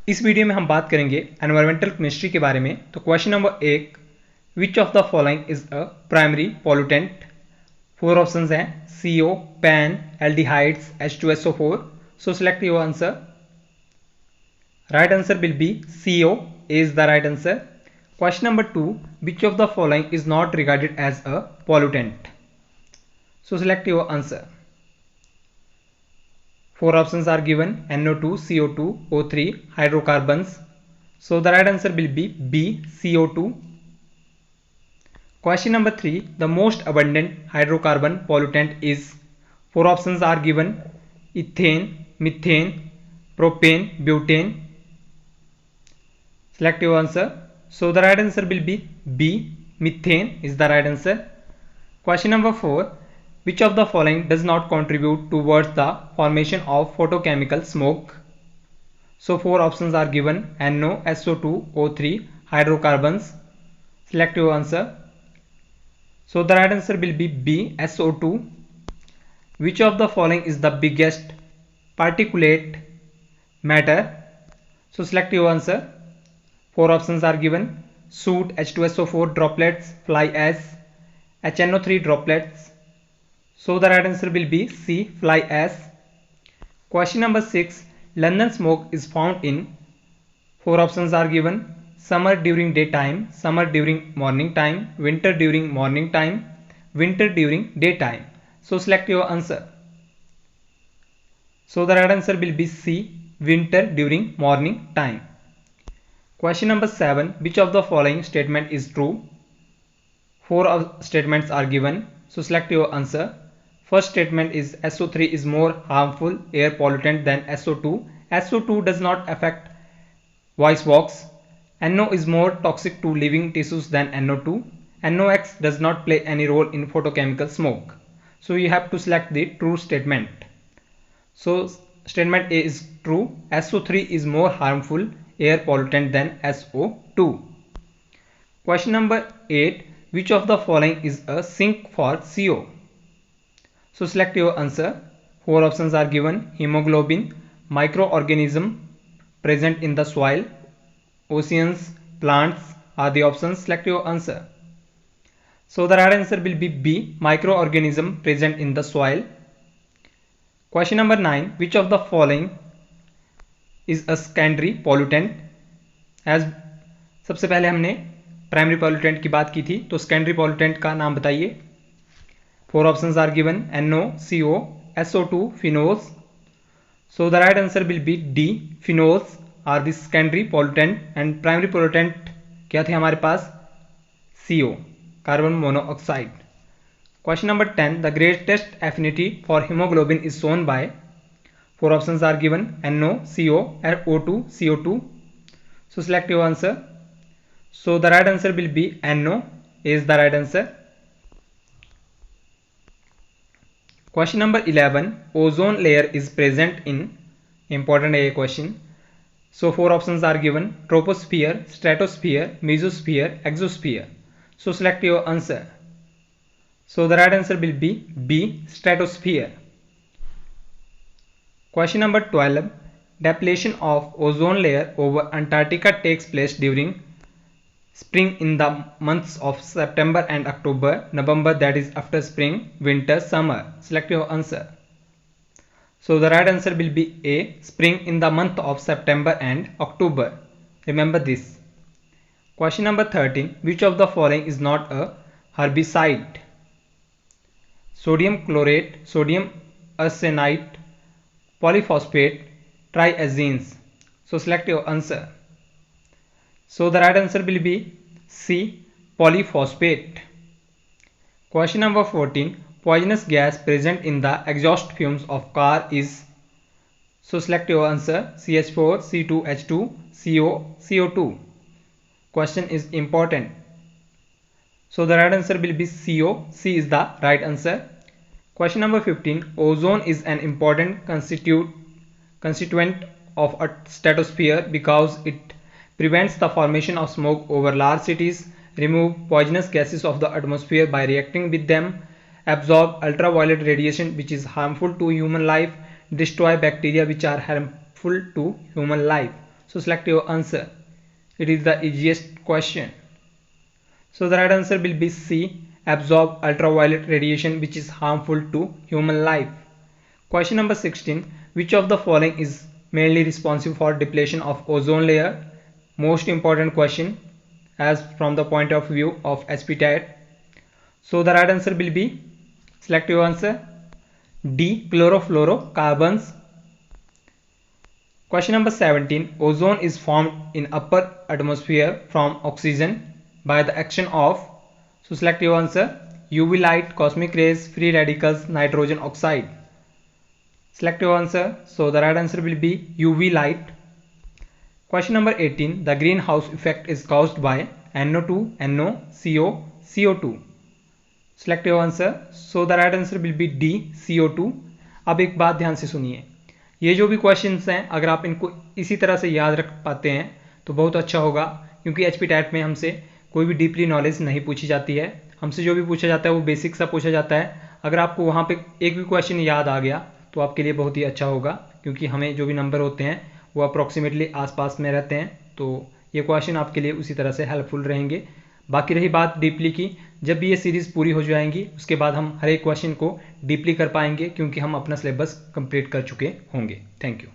इस वीडियो में हम बात करेंगे एनवायरमेंटल केमिस्ट्री के बारे में। तो question number 1, which of the following is a primary pollutant. 4 options हैं, CO, pan, aldehydes, H2SO4। So select your answer. Right answer will B CO is the right answer. Question number 2, which of the following is not regarded as a pollutant? So select your answer. 4 options are given: NO2, CO2, O3, hydrocarbons. So the right answer will be B, CO2. Question number 3, the most abundant hydrocarbon pollutant is. 4 options are given: ethane, methane, propane, butane. Select your answer. So the right answer will be B, methane is the right answer. Question number 4, which of the following does not contribute towards the formation of photochemical smoke? So 4 options are given: NO, SO2, O3, hydrocarbons. Select your answer. So the right answer will be B, SO2. Which of the following is the biggest particulate matter? So select your answer. 4 options are given: soot, H2SO4 droplets, fly ash, HNO3 droplets. So the right answer will be C, fly ash. Question number 6, London smoke is found in. 4 options are given: summer during daytime, summer during morning time, winter during morning time, winter during daytime. So select your answer. So the right answer will be C, winter during morning time. Question number 7, which of the following statement is true? 4 statements are given. So select your answer. First statement is SO3 is more harmful air pollutant than SO2. SO2 does not affect voice box. NO is more toxic to living tissues than NO2. NOx does not play any role in photochemical smoke. So you have to select the true statement. So statement A is true. SO3 is more harmful air pollutant than SO2. Question number 8, which of the following is a sink for CO? So select your answer. 4 options are given: hemoglobin, microorganism present in the soil, oceans, plants are the options. Select your answer. So the right answer will be B, microorganism present in the soil. Question number 9, which of the following is a secondary pollutant? As सबसे पहले हमने primary pollutant की बात की थी, तो secondary pollutant का नाम बताइए। 4 options are given: NO, CO, SO2, phenols. So the right answer will be D, phenols are the secondary pollutant and primary pollutant क्या थे हमारे पास? CO, carbon monoxide. Question number 10, the greatest affinity for hemoglobin is shown by. 4 options are given: NO, CO, O2, CO2. So select your answer. So the right answer will be NO is the right answer. Question number 11, ozone layer is present in. Important है ये question. So 4 options are given: troposphere, stratosphere, mesosphere, exosphere. So select your answer. So the right answer will be B, stratosphere. Question number 12, depletion of ozone layer over Antarctica takes place during spring in the months of September and October, November that is after spring, winter, summer. Select your answer. So the right answer will be A, spring in the month of September and October. Remember this. Question number 13, which of the following is not a herbicide? Sodium chlorate, sodium arsenite, polyphosphate, triazenes. So select your answer. So the right answer will be C, polyphosphate. Question number 14, poisonous gas present in the exhaust fumes of car is. So select your answer: CH4, C2H2, CO, CO2. Question is important. So the right answer will be CO. C is the right answer. Question number 15, ozone is an important constituent of a stratosphere because it prevents the formation of smoke over large cities, remove poisonous gases of the atmosphere by reacting with them, absorb ultraviolet radiation which is harmful to human life, destroy bacteria which are harmful to human life. So select your answer. It is the easiest question. So the right answer will be C. Absorb ultraviolet radiation which is harmful to human life. Question number 16. Which of the following is mainly responsible for depletion of ozone layer? Most important question as from the point of view of SPTET. So the right answer will be, select your answer, D. Chlorofluorocarbons. Question number 17. Ozone is formed in upper atmosphere from oxygen by the action of, so select your answer, UV light, cosmic rays, free radicals, nitrogen oxide. Select your answer. So the right answer will be UV light. Question number 18. The greenhouse effect is caused by NO2, NO, CO, CO2. Select your answer. So the right answer will be D, CO2. अब एक बात ध्यान से सुनिए, ये जो भी questions हैं अगर आप इनको इसी तरह से याद रख पाते हैं तो बहुत अच्छा होगा, क्योंकि एचपीटैट में हमसे कोई भी डीपली नॉलेज नहीं पूछी जाती है। हमसे जो भी पूछा जाता है वो बेसिक सा पूछा जाता है। अगर आपको वहाँ पे एक भी क्वेश्चन याद आ गया तो आपके लिए बहुत ही अच्छा होगा, क्योंकि हमें जो भी नंबर होते हैं वो अप्रॉक्सीमेटली आसपास में रहते हैं, तो ये क्वेश्चन आपके लिए उसी तरह से हेल्पफुल रहेंगे। बाकी रही बात डीपली की, जब भी ये सीरीज़ पूरी हो जाएंगी उसके बाद हम हर एक क्वेश्चन को डीपली कर पाएंगे, क्योंकि हम अपना सिलेबस कंप्लीट कर चुके होंगे। Thank you.